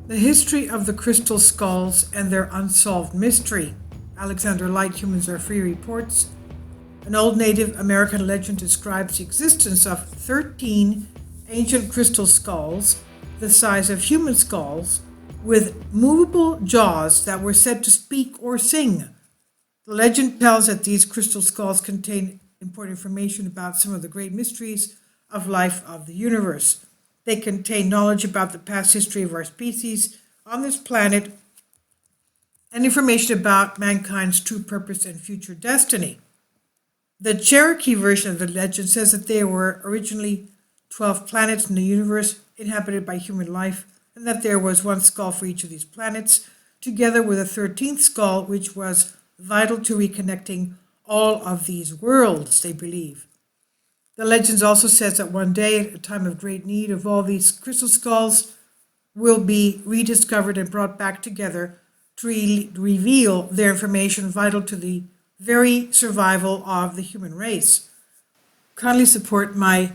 The History of the Crystal Skulls and Their Unsolved Mystery. Alexander Light, Humans Are Free reports. An old Native American legend describes the existence of 13 ancient crystal skulls, the size of human skulls, with movable jaws that were said to speak or sing. The legend tells that these crystal skulls contain important information about some of the great mysteries of life of the universe. They contain knowledge about the past history of our species on this planet and information about mankind's true purpose and future destiny. The Cherokee version of the legend says that there were originally 12 planets in the universe inhabited by human life, and that there was one skull for each of these planets, together with a 13th skull, which was vital to reconnecting all of these worlds, they believe. The legend also says that one day, at a time of great need, of all these crystal skulls will be rediscovered and brought back together to reveal their information vital to the very survival of the human race. Kindly support my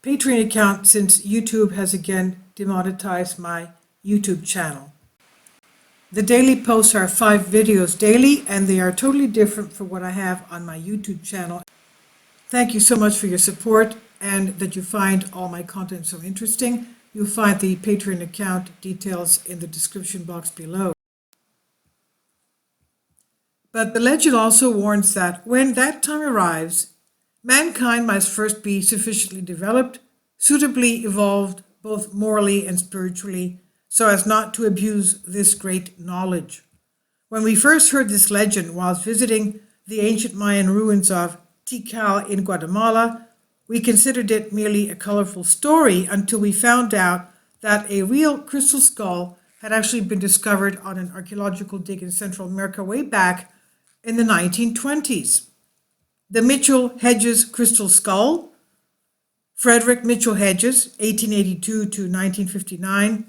Patreon account since YouTube has again demonetized my YouTube channel. The daily posts are 5 videos daily, and they are totally different from what I have on my YouTube channel. Thank you so much for your support and that you find all my content so interesting. You'll find the Patreon account details in the description box below. But the legend also warns that when that time arrives, mankind must first be sufficiently developed, suitably evolved, both morally and spiritually, so as not to abuse this great knowledge. When we first heard this legend whilst visiting the ancient Mayan ruins of Tikal in Guatemala, we considered it merely a colorful story until we found out that a real crystal skull had actually been discovered on an archaeological dig in Central America way back in the 1920s. The Mitchell-Hedges crystal skull, Frederick Mitchell-Hedges, 1882 to 1959,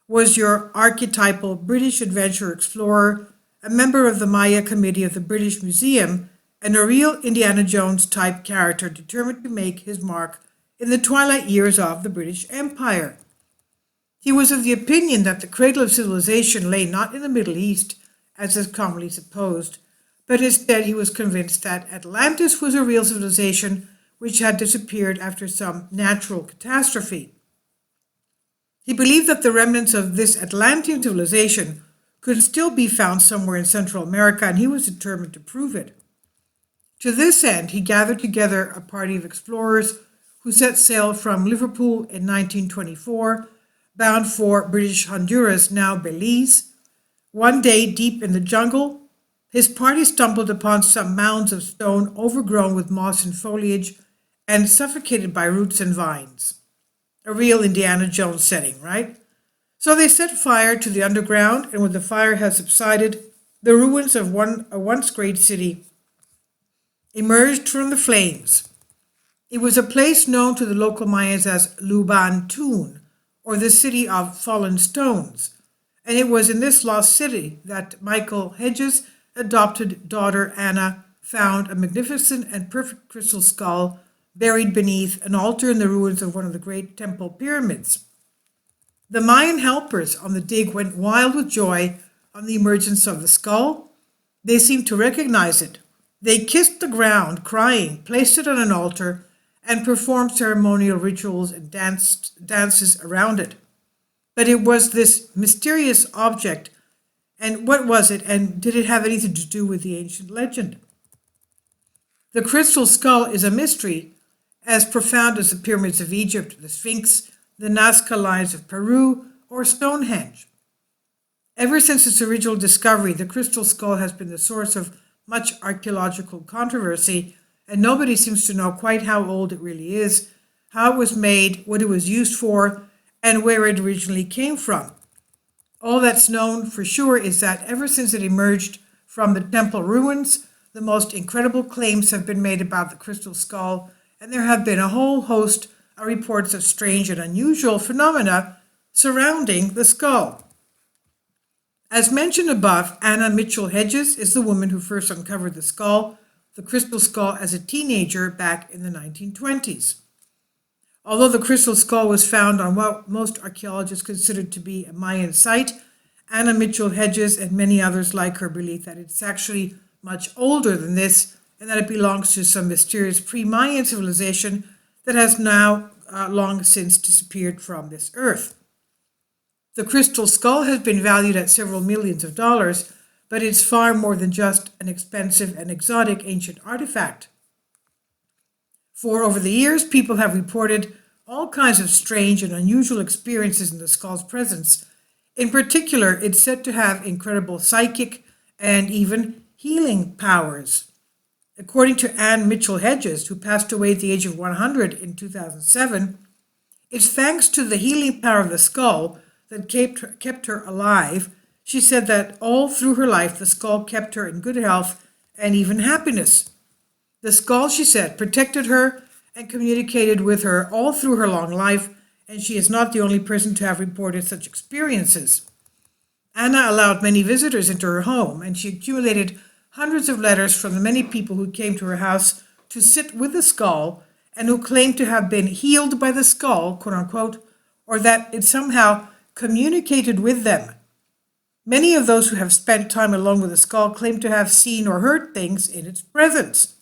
was your archetypal British adventure explorer, a member of the Maya Committee of the British Museum, and a real Indiana Jones type character determined to make his mark in the twilight years of the British Empire. He was of the opinion that the cradle of civilization lay not in the Middle East, as is commonly supposed, but instead he was convinced that Atlantis was a real civilization which had disappeared after some natural catastrophe. He believed that the remnants of this Atlantean civilization could still be found somewhere in Central America, and he was determined to prove it. To this end, he gathered together a party of explorers who set sail from Liverpool in 1924, bound for British Honduras, now Belize. One day, deep in the jungle, his party stumbled upon some mounds of stone overgrown with moss and foliage and suffocated by roots and vines. A real Indiana Jones setting, right? So they set fire to the underground, and when the fire had subsided, the ruins of a once great city emerged from the flames. It was a place known to the local Mayans as Lubaantun, or the city of fallen stones, and it was in this lost city that Michael Hedges' adopted daughter Anna found a magnificent and perfect crystal skull buried beneath an altar in the ruins of one of the great temple pyramids. The Mayan helpers on the dig went wild with joy on the emergence of the skull. They seemed to recognize it. They kissed the ground, crying, placed it on an altar, and performed ceremonial rituals and dances around it. But it was this mysterious object, and what was it, and did it have anything to do with the ancient legend? The crystal skull is a mystery as profound as the pyramids of Egypt, the Sphinx, the Nazca lines of Peru, or Stonehenge. Ever since its original discovery, the crystal skull has been the source of much archaeological controversy, and nobody seems to know quite how old it really is, how it was made, what it was used for, and where it originally came from. All that's known for sure is that ever since it emerged from the temple ruins, the most incredible claims have been made about the crystal skull, and there have been a whole host of reports of strange and unusual phenomena surrounding the skull. As mentioned above, Anna Mitchell Hedges is the woman who first uncovered the crystal skull, as a teenager back in the 1920s. Although the crystal skull was found on what most archaeologists considered to be a Mayan site, Anna Mitchell Hedges and many others like her believe that it's actually much older than this and that it belongs to some mysterious pre-Mayan civilization that has now long since disappeared from this earth. The crystal skull has been valued at several millions of dollars, but it's far more than just an expensive and exotic ancient artifact. For over the years, people have reported all kinds of strange and unusual experiences in the skull's presence. In particular, it's said to have incredible psychic and even healing powers. According to Anne Mitchell Hedges, who passed away at the age of 100 in 2007, it's thanks to the healing power of the skull that kept her alive. She said that all through her life, the skull kept her in good health and even happiness. The skull, she said, protected her and communicated with her all through her long life, and she is not the only person to have reported such experiences. Anna allowed many visitors into her home, and she accumulated hundreds of letters from the many people who came to her house to sit with the skull and who claimed to have been healed by the skull, quote unquote, or that it somehow communicated with them. Many of those who have spent time alone with the skull claim to have seen or heard things in its presence.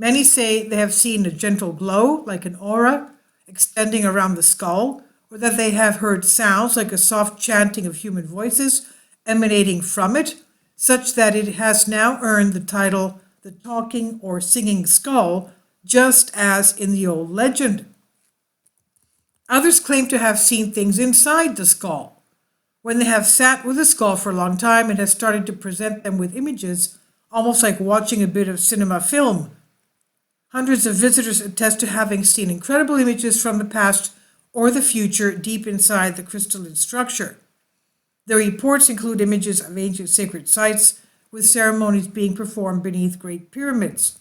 Many say they have seen a gentle glow, like an aura, extending around the skull, or that they have heard sounds like a soft chanting of human voices emanating from it, such that it has now earned the title the talking or singing skull, just as in the old legend. Others claim to have seen things inside the skull. When they have sat with the skull for a long time, it has started to present them with images, almost like watching a bit of cinema film. Hundreds of visitors attest to having seen incredible images from the past or the future deep inside the crystalline structure. The reports include images of ancient sacred sites, with ceremonies being performed beneath great pyramids.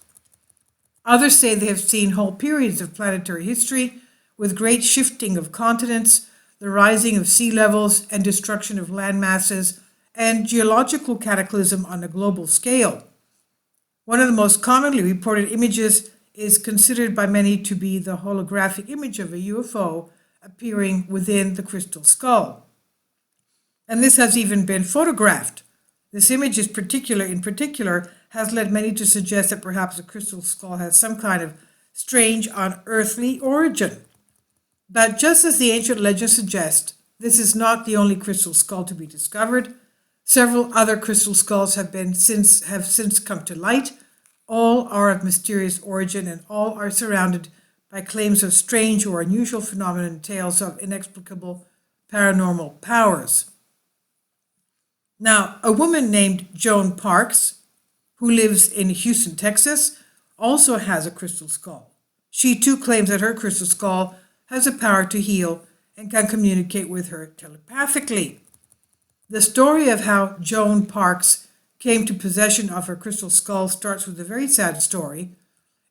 Others say they have seen whole periods of planetary history, with great shifting of continents, the rising of sea levels and destruction of land masses, and geological cataclysm on a global scale. One of the most commonly reported images is considered by many to be the holographic image of a UFO appearing within the crystal skull. And this has even been photographed. This image in particular has led many to suggest that perhaps the crystal skull has some kind of strange unearthly origin. But just as the ancient legends suggest, this is not the only crystal skull to be discovered. Several other crystal skulls have since come to light. All are of mysterious origin, and all are surrounded by claims of strange or unusual phenomena and tales of inexplicable paranormal powers. Now, a woman named Joan Parks, who lives in Houston, Texas, also has a crystal skull. She too claims that her crystal skull has the power to heal and can communicate with her telepathically. The story of how Joan Parks came to possession of her crystal skull starts with a very sad story.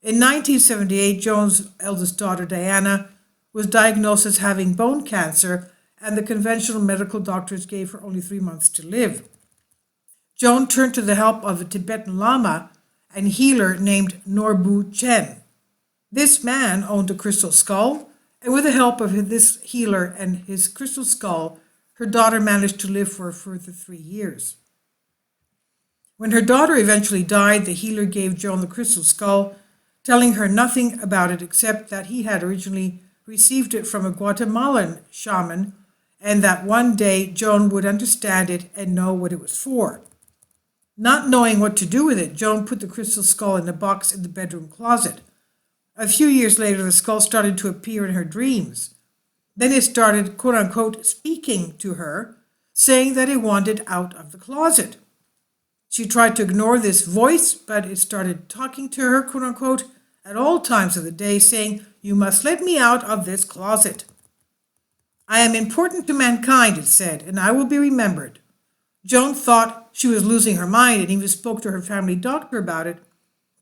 In 1978, Joan's eldest daughter, Diana, was diagnosed as having bone cancer, and the conventional medical doctors gave her only 3 months to live. Joan turned to the help of a Tibetan Lama and healer named Norbu Chen. This man owned a crystal skull, and with the help of this healer and his crystal skull, her daughter managed to live for a further 3 years. When her daughter eventually died, the healer gave Joan the crystal skull, telling her nothing about it except that he had originally received it from a Guatemalan shaman, and that one day Joan would understand it and know what it was for. Not knowing what to do with it, Joan put the crystal skull in a box in the bedroom closet. A few years later, the skull started to appear in her dreams. Then it started, quote unquote, speaking to her, saying that it wanted out of the closet. She tried to ignore this voice, but it started talking to her, quote unquote, at all times of the day, saying, "You must let me out of this closet. I am important to mankind," it said, "and I will be remembered." Joan thought she was losing her mind and even spoke to her family doctor about it,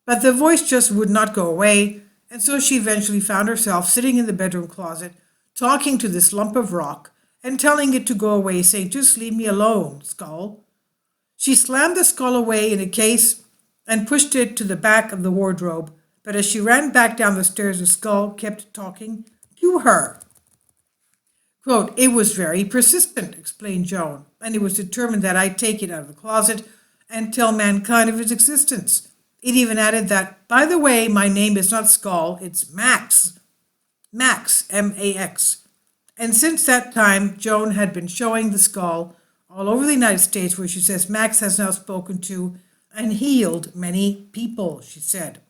but the voice just would not go away, and so she eventually found herself sitting in the bedroom closet, talking to this lump of rock and telling it to go away, saying, "Just leave me alone, skull." She slammed the skull away in a case and pushed it to the back of the wardrobe, but as she ran back down the stairs, the skull kept talking to her. Quote, "It was very persistent," explained Joan, "and it was determined that I take it out of the closet and tell mankind of its existence. It even added that, by the way, my name is not Skull, it's Max. Max, M-A-X. And since that time, Joan had been showing the skull all over the United States, where she says Max has now spoken to and healed many people, she said.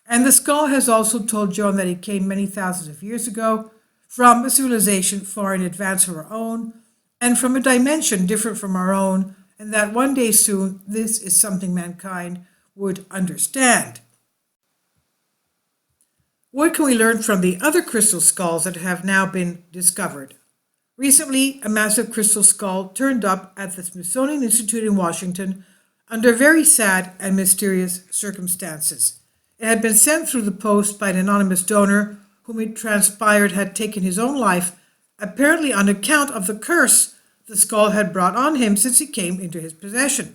And the skull has also told Joan that it came many thousands of years ago from a civilization far in advance of our own, and from a dimension different from our own, and that one day soon this is something mankind would understand. What can we learn from the other crystal skulls that have now been discovered? Recently, a massive crystal skull turned up at the Smithsonian Institute in Washington under very sad and mysterious circumstances. It had been sent through the post by an anonymous donor whom it transpired had taken his own life, apparently on account of the curse the skull had brought on him since it came into his possession.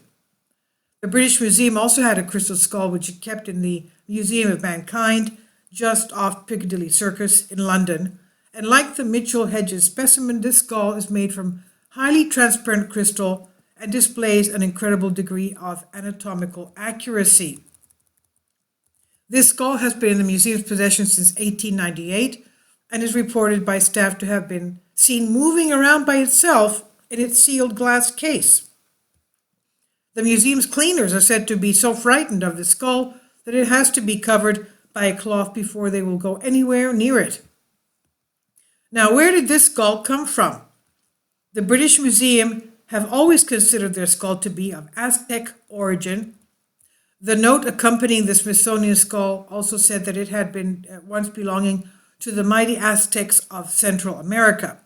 The British Museum also had a crystal skull which it kept in the Museum of Mankind, just off Piccadilly Circus in London, and like the Mitchell-Hedges specimen, this skull is made from highly transparent crystal and displays an incredible degree of anatomical accuracy. This skull has been in the museum's possession since 1898 and is reported by staff to have been seen moving around by itself in its sealed glass case. The museum's cleaners are said to be so frightened of the skull that it has to be covered by a cloth before they will go anywhere near it. Now, where did this skull come from? The British Museum have always considered their skull to be of Aztec origin. The note accompanying the Smithsonian skull also said that it had been once belonging to the mighty Aztecs of Central America.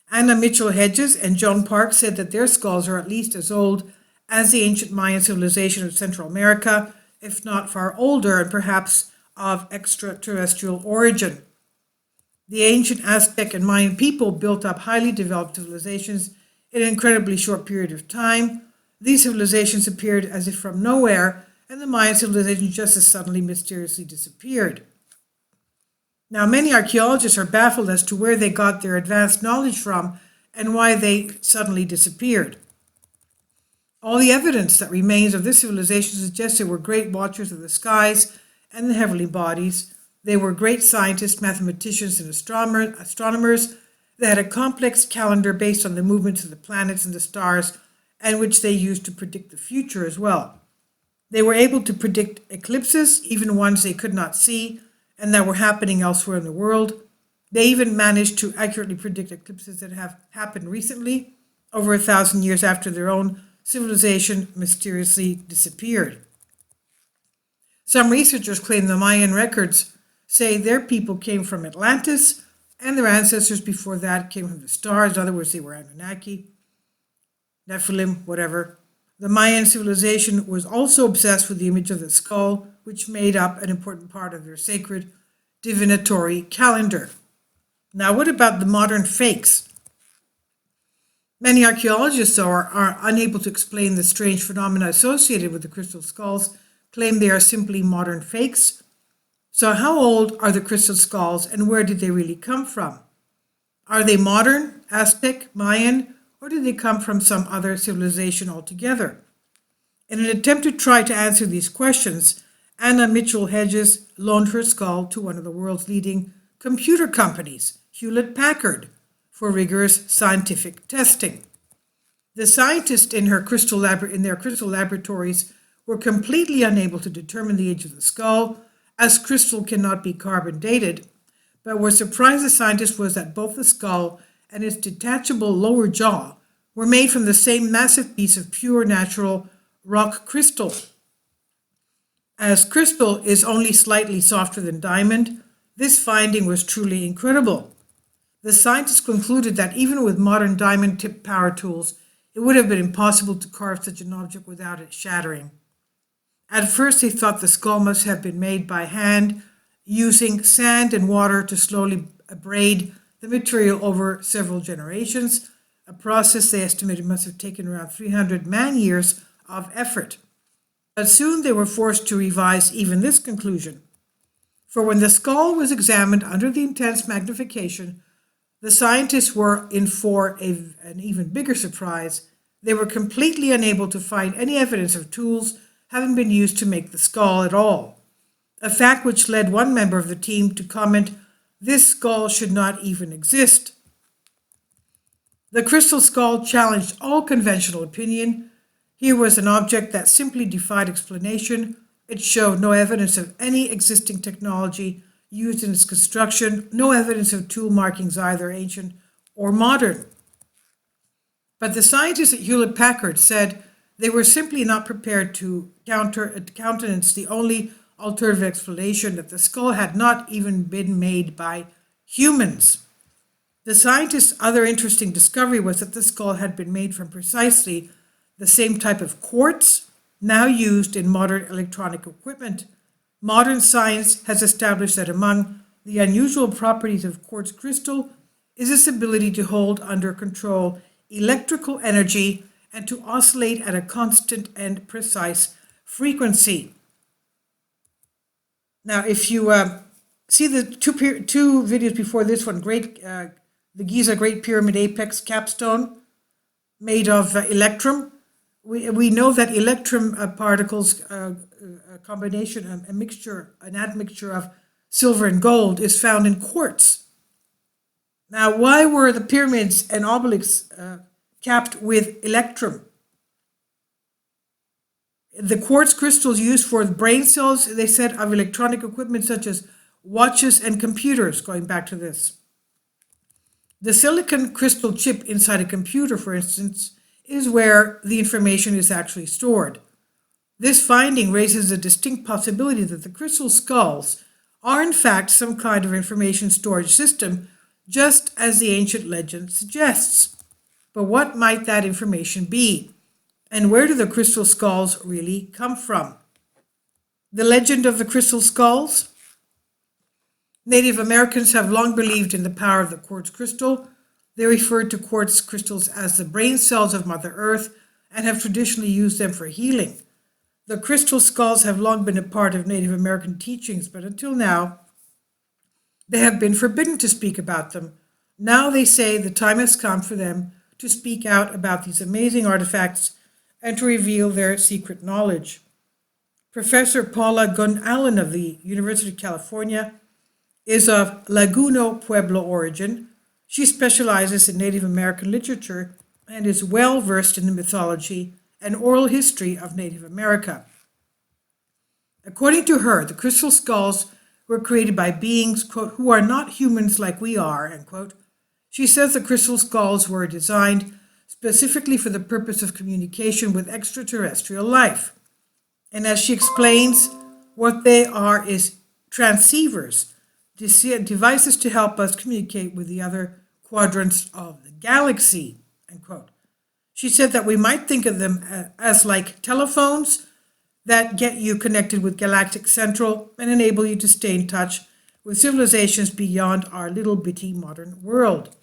Anna Mitchell-Hedges and Joan Park said that their skulls are at least as old as the ancient Mayan civilization of Central America, if not far older and perhaps of extraterrestrial origin. The ancient Aztec and Mayan people built up highly developed civilizations in an incredibly short period of time. These civilizations appeared as if from nowhere, and the Mayan civilization just as suddenly mysteriously disappeared. Now, many archaeologists are baffled as to where they got their advanced knowledge from and why they suddenly disappeared. All the evidence that remains of this civilization suggests they were great watchers of the skies and the heavenly bodies. They were great scientists, mathematicians, and astronomers. They had a complex calendar based on the movements of the planets and the stars, and which they used to predict the future as well. They were able to predict eclipses, even ones they could not see, and that were happening elsewhere in the world. They even managed to accurately predict eclipses that have happened recently, over 1,000 years after their own civilization mysteriously disappeared. Some researchers claim the Mayan records say their people came from Atlantis, and their ancestors before that came from the stars. In other words, they were Anunnaki, Nephilim, whatever. The Mayan civilization was also obsessed with the image of the skull, which made up an important part of their sacred divinatory calendar. Now, what about the modern fakes? Many archaeologists, though, are unable to explain the strange phenomena associated with the crystal skulls, claim they are simply modern fakes. So how old are the crystal skulls and where did they really come from? Are they modern, Aztec, Mayan, or did they come from some other civilization altogether? In an attempt to try to answer these questions, Anna Mitchell-Hedges loaned her skull to one of the world's leading computer companies, Hewlett-Packard, for rigorous scientific testing. The scientists in their crystal laboratories were completely unable to determine the age of the skull, as crystal cannot be carbon dated, but what surprised the scientists was that both the skull and its detachable lower jaw were made from the same massive piece of pure natural rock crystal. As crystal is only slightly softer than diamond, this finding was truly incredible. The scientists concluded that even with modern diamond-tipped power tools, it would have been impossible to carve such an object without it shattering. At first, they thought the skull must have been made by hand, using sand and water to slowly abrade the material over several generations, a process they estimated must have taken around 300 man-years of effort. But soon they were forced to revise even this conclusion. For when the skull was examined under the intense magnification, the scientists were in for an even bigger surprise. They were completely unable to find any evidence of tools having been used to make the skull at all, a fact which led one member of the team to comment, "This skull should not even exist." The crystal skull challenged all conventional opinion. Here was an object that simply defied explanation. It showed no evidence of any existing technology used in its construction, no evidence of tool markings either ancient or modern. But the scientists at Hewlett-Packard said they were simply not prepared to countenance the only alternative explanation, that the skull had not even been made by humans. The scientists' other interesting discovery was that the skull had been made from precisely the same type of quartz now used in modern electronic equipment. Modern science has established that among the unusual properties of quartz crystal is its ability to hold under control electrical energy and to oscillate at a constant and precise frequency. Now, if you see the two videos before this one, the Giza Great Pyramid Apex capstone made of electrum, we know that electrum particles, a combination, an admixture of silver and gold, is found in quartz. Now, why were the pyramids and obelisks capped with electrum? The quartz crystals used for the brain cells, they said, of electronic equipment such as watches and computers, going back to this. The silicon crystal chip inside a computer, for instance, is where the information is actually stored. This finding raises a distinct possibility that the crystal skulls are in fact some kind of information storage system, just as the ancient legend suggests. But what might that information be? And where do the crystal skulls really come from? The legend of the crystal skulls? Native Americans have long believed in the power of the quartz crystal. They referred to quartz crystals as the brain cells of Mother Earth and have traditionally used them for healing. The crystal skulls have long been a part of Native American teachings, but until now, they have been forbidden to speak about them. Now they say the time has come for them to speak out about these amazing artifacts and to reveal their secret knowledge. Professor Paula Gunn Allen of the University of California is of Laguno Pueblo origin. She specializes in Native American literature and is well versed in the mythology and oral history of Native America. According to her, the crystal skulls were created by beings, quote, who are not humans like we are, end quote. She says the crystal skulls were designed specifically for the purpose of communication with extraterrestrial life. And as she explains, what they are is transceivers, devices to help us communicate with the other quadrants of the galaxy, end quote. She said that we might think of them as like telephones that get you connected with Galactic Central and enable you to stay in touch with civilizations beyond our little bitty modern world.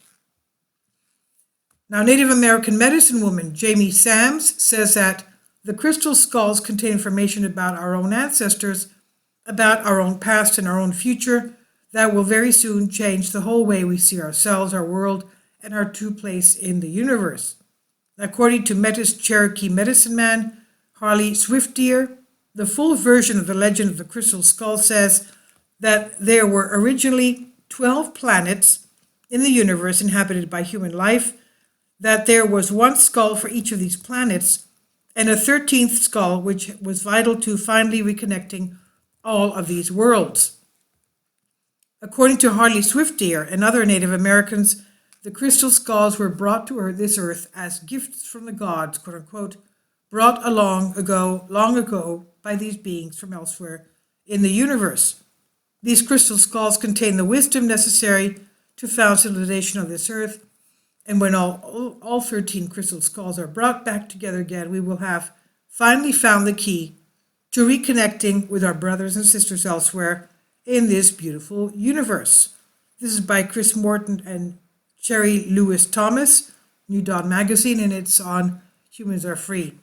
Now, Native American medicine woman Jamie Sams says that the crystal skulls contain information about our own ancestors, about our own past and our own future, that will very soon change the whole way we see ourselves, our world, and our true place in the universe. According to Metis Cherokee medicine man Harley Swiftdeer, the full version of the legend of the crystal skull says that there were originally 12 planets in the universe inhabited by human life, that there was one skull for each of these planets, and a 13th skull which was vital to finally reconnecting all of these worlds. According to Harley Swiftdeer and other Native Americans, the crystal skulls were brought to this earth as gifts from the gods, quote unquote, brought long ago by these beings from elsewhere in the universe. These crystal skulls contain the wisdom necessary to found civilization on this earth, and when all 13 crystal skulls are brought back together again, we will have finally found the key to reconnecting with our brothers and sisters elsewhere in this beautiful universe. This is by Chris Morton and Sherry Lewis Thomas, New Dawn Magazine, and it's on Humans Are Free.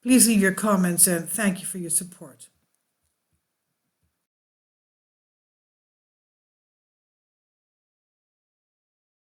Please leave your comments and thank you for your support.